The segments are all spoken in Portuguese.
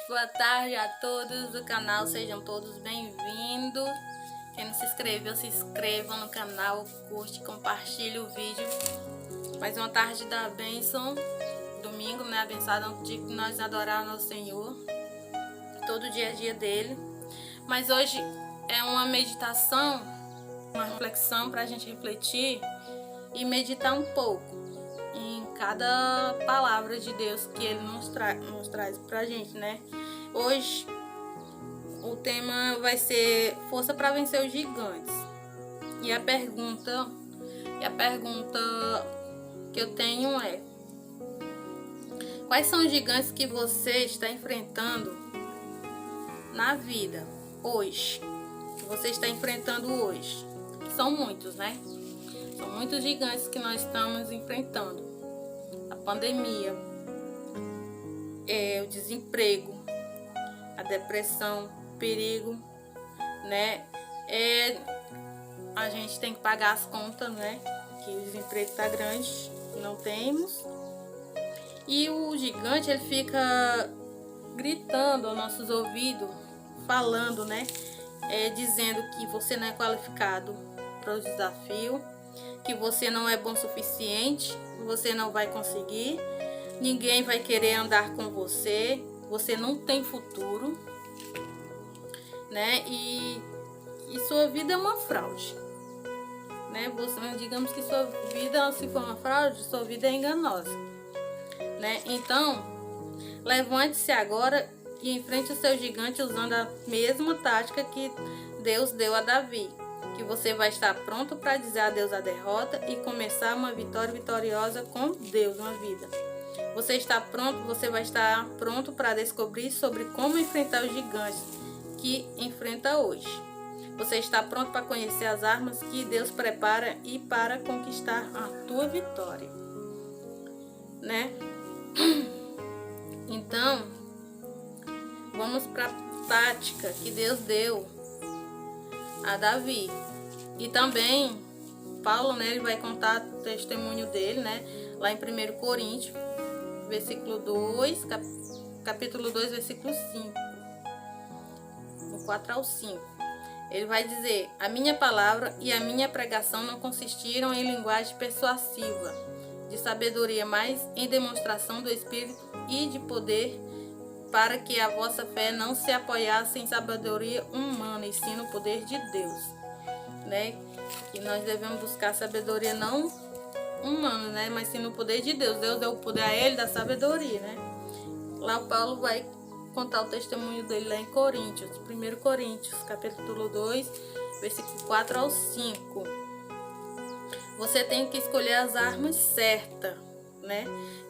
Boa tarde a todos do canal, sejam todos bem-vindos. Quem não se inscreveu, se inscreva no canal, curte, compartilhe o vídeo. Mais uma tarde da bênção, domingo, né? Abençoado, um dia que nós adorarmos ao Senhor, todo dia a dia dele. Mas hoje é uma meditação, uma reflexão para a gente refletir e meditar um pouco em cada palavra de Deus que Ele nos traz pra gente, né? Hoje o tema vai ser força para vencer os gigantes. E a pergunta que eu tenho é: quais são os gigantes que você está enfrentando na vida hoje? Que você está enfrentando hoje? São muitos, né? São muitos gigantes que nós estamos enfrentando. A pandemia, o desemprego, a depressão, o perigo, né? A gente tem que pagar as contas, né? Que o desemprego tá grande, não temos. E o gigante, ele fica gritando aos nossos ouvidos, falando, né? Dizendo que você não é qualificado para o desafio, que você não é bom o suficiente, você não vai conseguir, ninguém vai querer andar com você, você não tem futuro, né? E sua vida é uma fraude, né? Digamos que sua vida, se for uma fraude, sua vida é enganosa, né? Então, levante-se agora e enfrente o seu gigante usando a mesma tática que Deus deu a Davi. Que você vai estar pronto para dizer adeus à derrota e começar uma vitória vitoriosa com Deus na vida. Você está pronto, você vai estar pronto para descobrir sobre como enfrentar os gigantes que enfrenta hoje. Você está pronto para conhecer as armas que Deus prepara e para conquistar a tua vitória, né? Então, vamos para a tática que Deus deu a Davi. E também Paulo, né, ele vai contar o testemunho dele, né, lá em 1 Coríntios, versículo 2, capítulo 2, versículo 5, do 4 ao 5. Ele vai dizer: a minha palavra e a minha pregação não consistiram em linguagem persuasiva, de sabedoria, mas em demonstração do Espírito e de poder, para que a vossa fé não se apoiasse em sabedoria humana, e sim no poder de Deus, né? Que nós devemos buscar sabedoria não humana, né? Mas sim no poder de Deus. Deus deu o poder a ele da sabedoria, né? Lá o Paulo vai contar o testemunho dele lá em Coríntios, 1 Coríntios, capítulo 2, versículo 4 ao 5. Você tem que escolher as armas certas, né?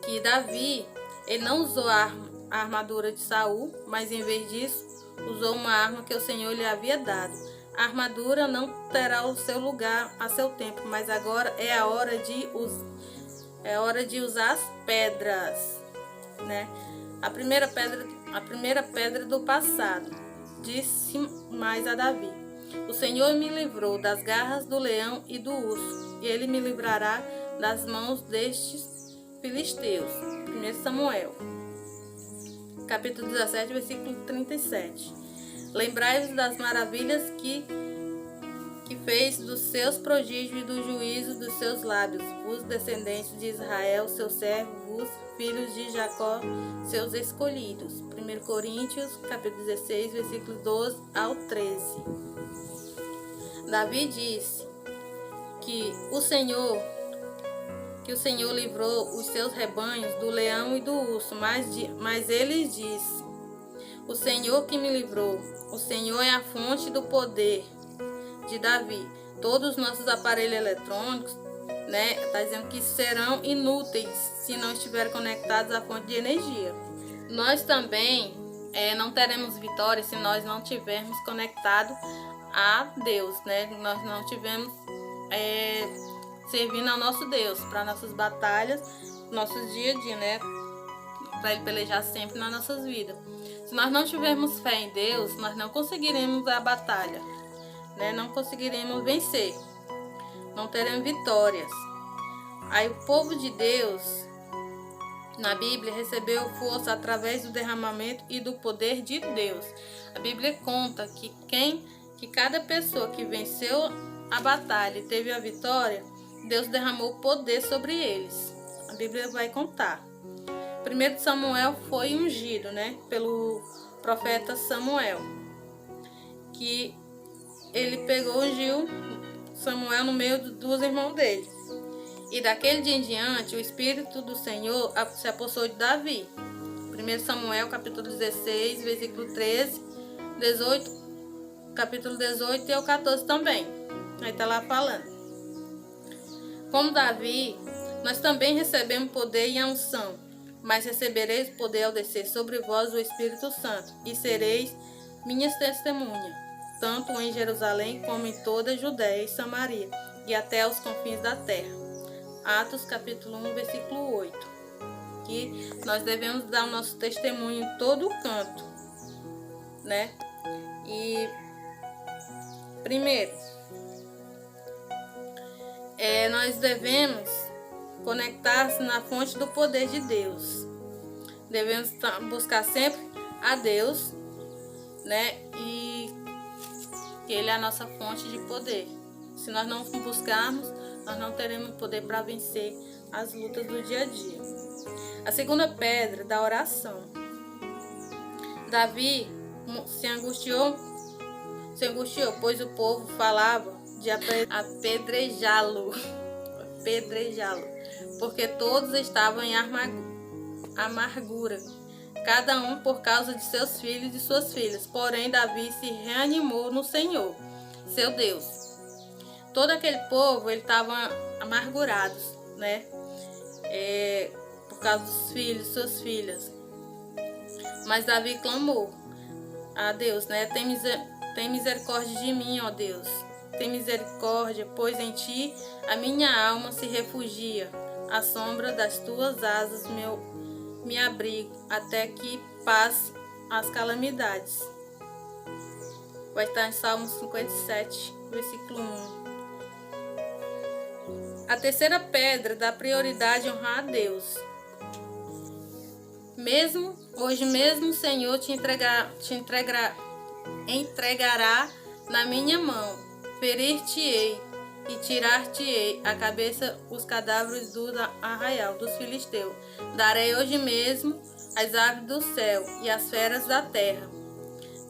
Que Davi, ele não usou a armadura de Saul, mas em vez disso, usou uma arma que o Senhor lhe havia dado. A armadura não terá o seu lugar a seu tempo, mas agora é a hora de usar as pedras, né? A primeira pedra do passado. Disse mais a Davi: o Senhor me livrou das garras do leão e do urso, e ele me livrará das mãos destes filisteus. 1 Samuel, capítulo 17, versículo 37. Lembrai-vos das maravilhas que fez, dos seus prodígios e do juízo dos seus lábios, vos descendentes de Israel, seu servo, vos filhos de Jacó, seus escolhidos. 1 Coríntios, capítulo 16, versículos 12 ao 13. Davi disse que o Senhor livrou os seus rebanhos do leão e do urso, mas ele disse: o Senhor que me livrou, o Senhor é a fonte do poder de Davi. Todos os nossos aparelhos eletrônicos, né, tá dizendo que serão inúteis se não estiverem conectados à fonte de energia. Nós também não teremos vitória se nós não tivermos conectado a Deus, né? Nós não tivermos servindo ao nosso Deus para nossas batalhas, nossos dia a dia, né? Para Ele pelejar sempre nas nossas vidas. Se nós não tivermos fé em Deus, nós não conseguiremos a batalha, né? Não conseguiremos vencer, não teremos vitórias. Aí o povo de Deus, na Bíblia, recebeu força através do derramamento e do poder de Deus. A Bíblia conta que cada pessoa que venceu a batalha e teve a vitória, Deus derramou poder sobre eles. A Bíblia vai contar. Primeiro Samuel foi ungido, pelo profeta Samuel, que ele ungiu Samuel no meio dos irmãos dele. E daquele dia em diante, o Espírito do Senhor se apossou de Davi. 1 Samuel, capítulo 16, versículo 13, 18, capítulo 18 e o 14 também. Aí está lá falando. Como Davi, nós também recebemos poder e a unção, mas recebereis poder ao descer sobre vós o Espírito Santo, e sereis minhas testemunhas, tanto em Jerusalém como em toda a Judéia e Samaria, e até aos confins da terra. Atos capítulo 1, versículo 8. Que nós devemos dar o nosso testemunho em todo o canto, E primeiro, nós devemos conectar-se na fonte do poder de Deus. Devemos buscar sempre a Deus, E que Ele é a nossa fonte de poder. Se nós não buscarmos, nós não teremos poder para vencer as lutas do dia a dia. A segunda pedra da oração. Davi se angustiou, pois o povo falava de apedrejá-lo, porque todos estavam em amargura, cada um por causa de seus filhos e suas filhas. Porém, Davi se reanimou no Senhor, seu Deus. Todo aquele povo, ele estava amargurados, por causa dos filhos, suas filhas. Mas Davi clamou a Deus, Tem misericórdia de mim, ó Deus. Tem misericórdia, pois em ti a minha alma se refugia. À sombra das tuas asas me abrigo, até que passe as calamidades. Vai estar em Salmos 57, versículo 1. A terceira pedra dá prioridade a honrar a Deus. Hoje mesmo o Senhor te entregará na minha mão. Ferir-te-ei e tirar-te-ei a cabeça os cadáveres do arraial dos filisteus. Darei hoje mesmo as aves do céu e as feras da terra,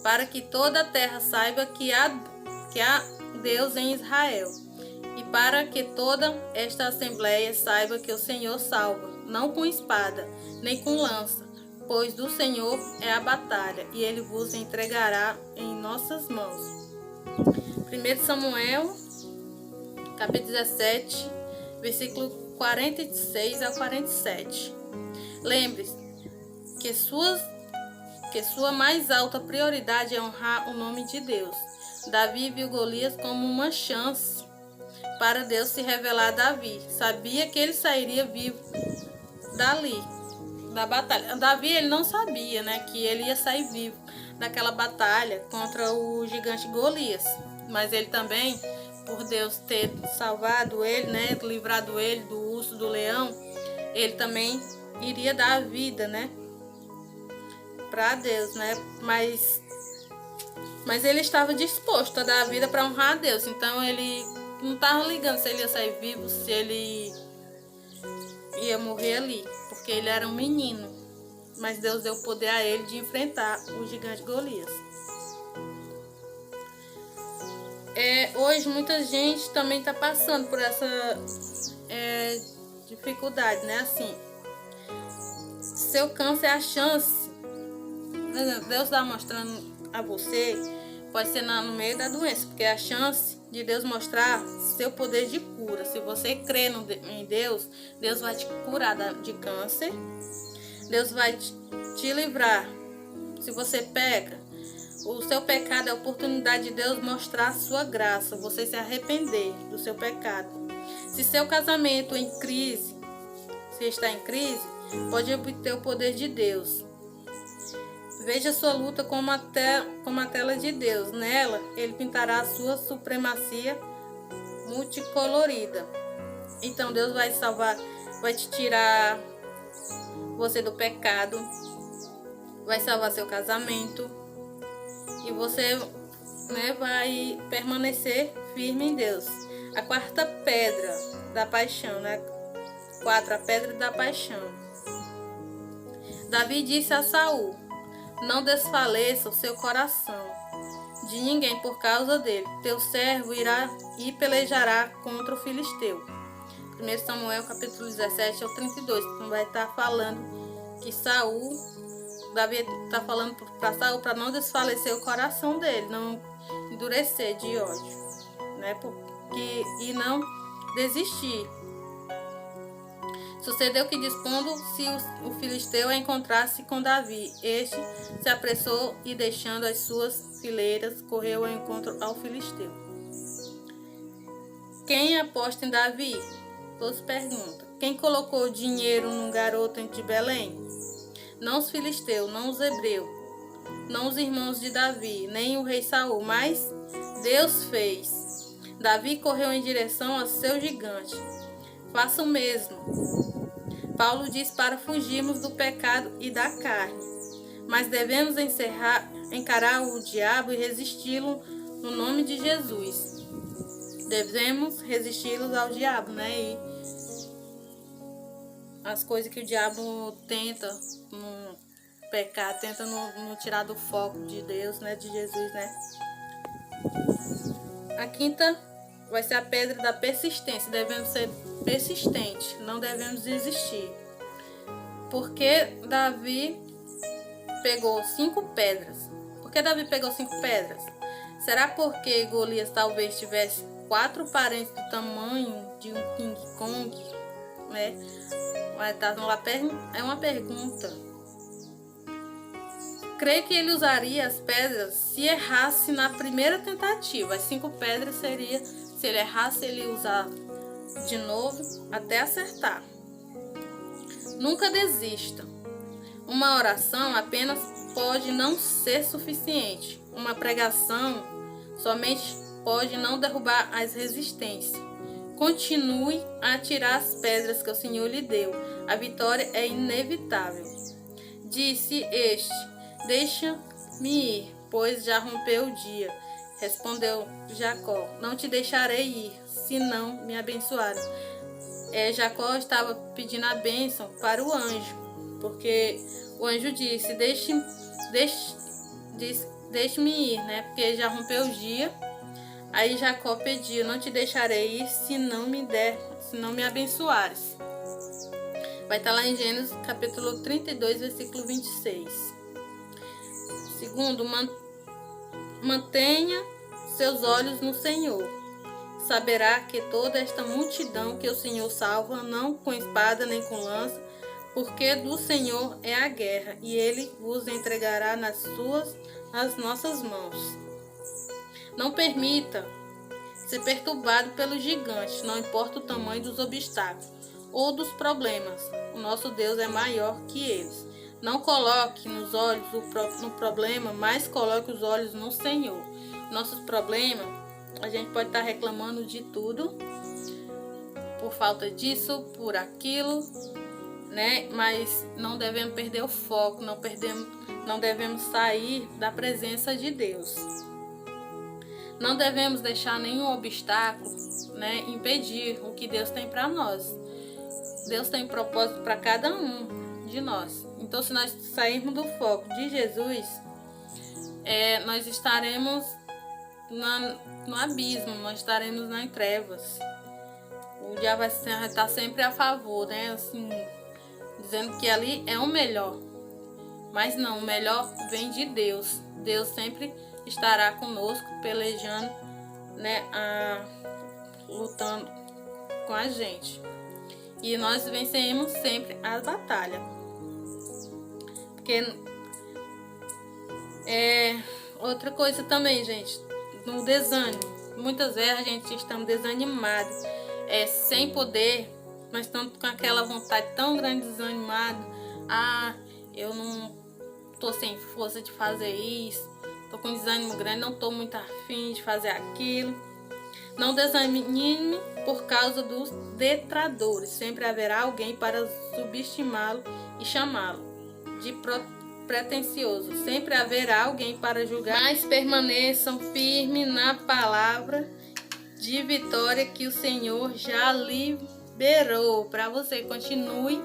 para que toda a terra saiba que há Deus em Israel. E para que toda esta assembleia saiba que o Senhor salva, não com espada, nem com lança, pois do Senhor é a batalha, e Ele vos entregará em nossas mãos. 1 Samuel, capítulo 17, versículo 46 a 47. Lembre-se que sua mais alta prioridade é honrar o nome de Deus. Davi viu Golias como uma chance para Deus se revelar a Davi. Sabia que ele sairia vivo dali, da batalha. Davi, ele não sabia, que ele ia sair vivo daquela batalha contra o gigante Golias. Mas ele também, por Deus ter salvado ele, livrado ele do urso, do leão, ele também iria dar a vida, para Deus, Mas ele estava disposto a dar a vida para honrar a Deus. Então ele não estava ligando se ele ia sair vivo, se ele ia morrer ali, porque ele era um menino. Mas Deus deu poder a ele de enfrentar o gigante Golias. Hoje muita gente também está passando por essa dificuldade, Assim, seu câncer é a chance. Deus está mostrando a você, pode ser no meio da doença, porque é a chance de Deus mostrar seu poder de cura. Se você crê em Deus, Deus vai te curar de câncer, Deus vai te livrar. Se você peca, o seu pecado é a oportunidade de Deus mostrar a sua graça, você se arrepender do seu pecado. Se seu casamento em crise, se está em crise, pode obter o poder de Deus. Veja sua luta como a tela de Deus. Nela, Ele pintará a sua supremacia multicolorida. Então Deus vai salvar, vai te tirar você do pecado, vai salvar seu casamento e você, né, vai permanecer firme em Deus. A quarta pedra da paixão, né? 4, a pedra da paixão. Davi disse a Saul: não desfaleça o seu coração de ninguém por causa dele. Teu servo irá e pelejará contra o filisteu. 1 Samuel capítulo 17 ao 32. Então vai estar falando que Davi está falando para Saul para não desfalecer o coração dele, não endurecer de ódio, né? E não desistir. Sucedeu que, dispondo-se o filisteu a encontrar-se com Davi, este se apressou e, deixando as suas fileiras, correu ao encontro ao filisteu. Quem aposta em Davi? Todos perguntam. Quem colocou dinheiro num garoto de Belém? Não os filisteus, não os hebreus, não os irmãos de Davi, nem o rei Saul, mas Deus fez. Davi correu em direção ao seu gigante. Faça o mesmo. Paulo diz para fugirmos do pecado e da carne, mas devemos encarar o diabo e resisti-lo no nome de Jesus. Devemos resisti-los ao diabo, né? E as coisas que o diabo tenta no pecado, tenta no tirar do foco de Deus, né? De Jesus, né? A quinta vai ser a pedra da persistência. Devemos ser persistentes, não devemos desistir. Porque Davi pegou 5 pedras. Por que Davi pegou 5 pedras? Será porque Golias talvez tivesse 4 parentes do tamanho de um King Kong? Né? É uma pergunta. Creio que ele usaria as pedras se errasse na primeira tentativa. As 5 pedras seria, se ele errasse, ele usar de novo até acertar. Nunca desista. Uma oração apenas pode não ser suficiente. Uma pregação somente pode não derrubar as resistências. Continue a tirar as pedras que o Senhor lhe deu. A vitória é inevitável. Disse este: deixa-me ir, pois já rompeu o dia. Respondeu Jacó: não te deixarei ir, se não me abençoares. Jacó estava pedindo a bênção para o anjo, porque o anjo disse: deixe-me ir, né? Porque já rompeu o dia. Aí Jacó pediu: não te deixarei ir se não me abençoares. Vai estar lá em Gênesis capítulo 32, versículo 26. Segundo, mantenha seus olhos no Senhor. Saberá que toda esta multidão que o Senhor salva, não com espada nem com lança, porque do Senhor é a guerra, e Ele vos entregará nas nossas mãos. Não permita ser perturbado pelos gigantes, não importa o tamanho dos obstáculos ou dos problemas. O nosso Deus é maior que eles. Não coloque nos olhos no problema, mas coloque os olhos no Senhor. Nossos problemas, a gente pode estar reclamando de tudo, por falta disso, por aquilo, né? Mas não devemos perder o foco, não devemos sair da presença de Deus. Não devemos deixar nenhum obstáculo, né, impedir o que Deus tem para nós. Deus tem propósito para cada um de nós. Então, se nós sairmos do foco de Jesus, nós estaremos no abismo, nós estaremos nas trevas. O diabo vai estar sempre a favor, né? Assim, dizendo que ali é o melhor. Mas não, o melhor vem de Deus. Deus sempre estará conosco, pelejando, né? Lutando com a gente. E nós venceremos sempre a batalha. Porque outra coisa também, gente, no desânimo. Muitas vezes a gente está desanimado, sem poder, mas estamos com aquela vontade tão grande, desanimado. Eu não tô sem força de fazer isso, tô com desânimo grande, não tô muito afim de fazer aquilo. Não desanime por causa dos detratores. Sempre haverá alguém para subestimá-lo e chamá-lo de pretensioso. Sempre haverá alguém para julgar, mas permaneçam firmes na palavra de vitória que o Senhor já liberou. Para você, continue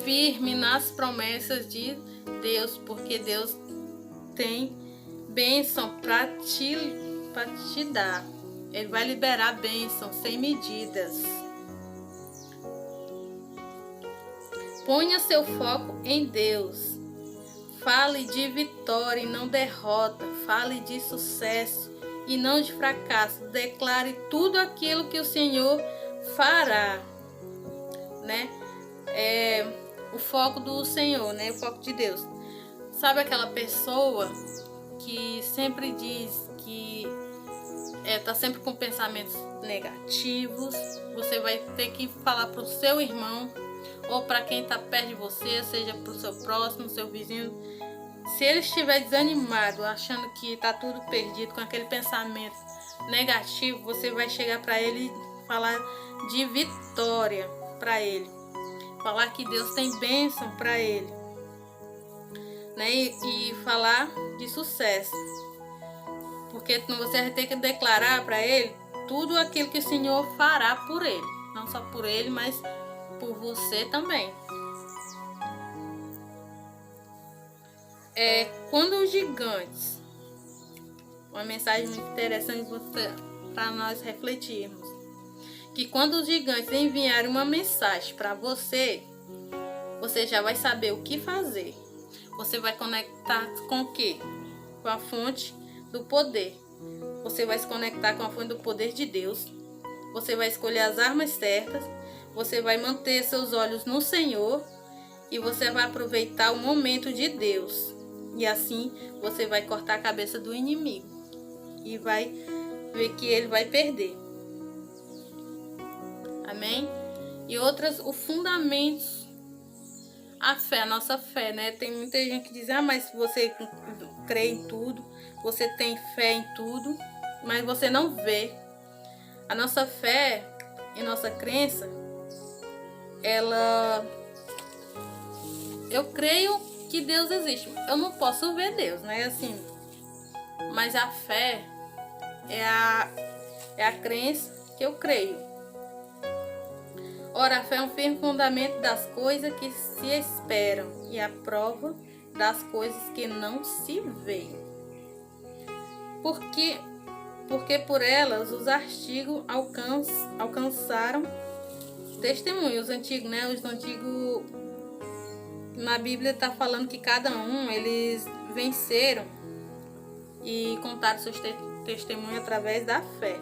firme nas promessas de Deus, porque Deus tem bênção para te dar. Ele vai liberar bênção sem medidas. Ponha seu foco em Deus. Fale de vitória e não derrota. Fale de sucesso e não de fracasso. Declare tudo aquilo que o Senhor fará, né? O foco do Senhor, né? O foco de Deus. Sabe aquela pessoa que sempre diz que tá sempre com pensamentos negativos? Você vai ter que falar para o seu irmão ou para quem está perto de você, seja para o seu próximo, seu vizinho. Se ele estiver desanimado, achando que está tudo perdido, com aquele pensamento negativo, você vai chegar para ele e falar de vitória para ele. Falar que Deus tem bênção para ele, né? E falar de sucesso. Porque você vai ter que declarar para ele tudo aquilo que o Senhor fará por ele. Não só por ele, mas por você também. Quando os gigantes, uma mensagem muito interessante para nós refletirmos, que quando os gigantes enviarem uma mensagem para você, você já vai saber o que fazer. Você vai conectar com o quê? Com a fonte do poder. Você vai se conectar com a fonte do poder de Deus. Você vai escolher as armas certas. Você vai manter seus olhos no Senhor. E você vai aproveitar o momento de Deus. E assim você vai cortar a cabeça do inimigo. E vai ver que ele vai perder. Amém? E os fundamentos. A fé, a nossa fé, né? Tem muita gente que diz, mas você crê em tudo, você tem fé em tudo, mas você não vê. A nossa fé e nossa crença, eu creio que Deus existe. Eu não posso ver Deus, né? Assim, mas a fé é a crença que eu creio. Ora, a fé é um firme fundamento das coisas que se esperam e a prova das coisas que não se veem. Porque por elas os artigos alcançaram testemunhos. Os antigos, né? Os antigos, na Bíblia está falando que cada um, eles venceram e contaram seus testemunhos através da fé.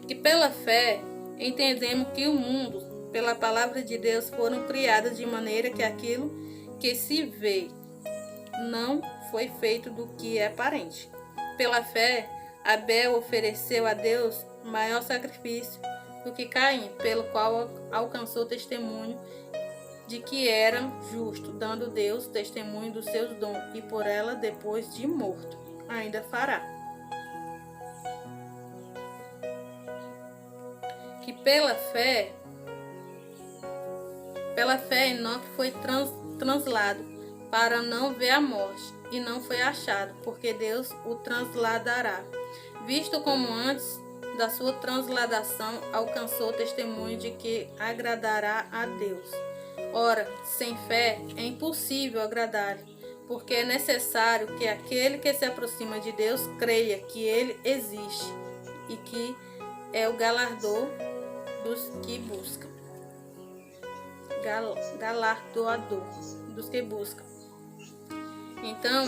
E pela fé entendemos que o mundo, pela palavra de Deus, foram criadas de maneira que aquilo que se vê não foi feito do que é aparente. Pela fé, Abel ofereceu a Deus maior sacrifício do que Caim, pelo qual alcançou testemunho de que era justo, dando Deus testemunho dos seus dons, e por ela, depois de morto, ainda fará. Que pela fé Enoque foi translado para não ver a morte, e não foi achado, porque Deus o transladará. Visto como antes da sua transladação alcançou testemunho de que agradará a Deus. Ora, sem fé é impossível agradar-lhe, porque é necessário que aquele que se aproxima de Deus creia que ele existe e que é o galardador dos que buscam. Galardoador dos que buscam. Então,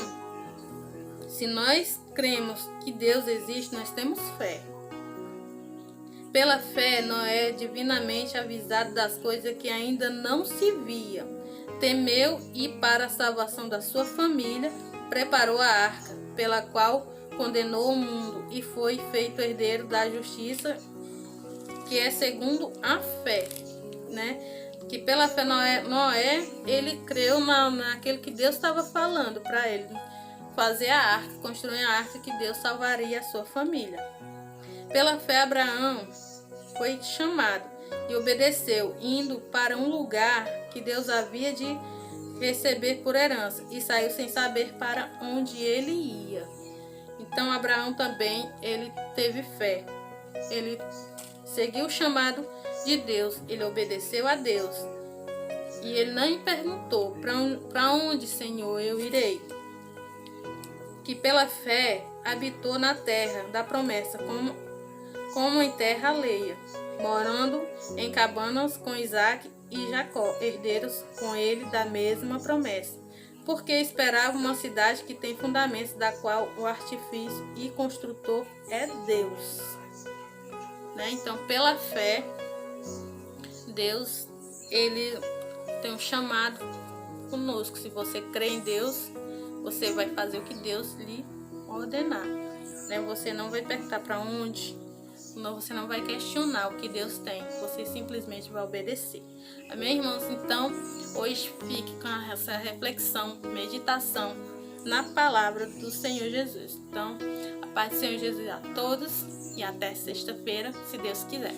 se nós cremos que Deus existe, nós temos fé. Pela fé, Noé, divinamente avisado das coisas que ainda não se via, temeu e, para a salvação da sua família, preparou a arca, pela qual condenou o mundo e foi feito herdeiro da justiça, que é segundo a fé, né? Que pela fé Noé ele creu naquilo que Deus estava falando para ele, fazer a arca, construir a arca que Deus salvaria a sua família. Pela fé Abraão foi chamado e obedeceu, indo para um lugar que Deus havia de receber por herança, e saiu sem saber para onde ele ia. Então Abraão também, ele teve fé. Ele seguiu o chamado de Deus, ele obedeceu a Deus. E ele nem perguntou: para onde, Senhor, eu irei? Que pela fé habitou na terra da promessa, como em terra alheia, morando em cabanas com Isaque e Jacó, herdeiros com ele da mesma promessa, porque esperava uma cidade que tem fundamentos, da qual o artifício e construtor é Deus. Então, pela fé, Deus, ele tem um chamado conosco. Se você crê em Deus, você vai fazer o que Deus lhe ordenar. Você não vai perguntar para onde, você não vai questionar o que Deus tem, você simplesmente vai obedecer. Amém, irmãos? Então, hoje fique com essa reflexão, meditação na palavra do Senhor Jesus. Então, a paz do Senhor Jesus a todos e até sexta-feira, se Deus quiser.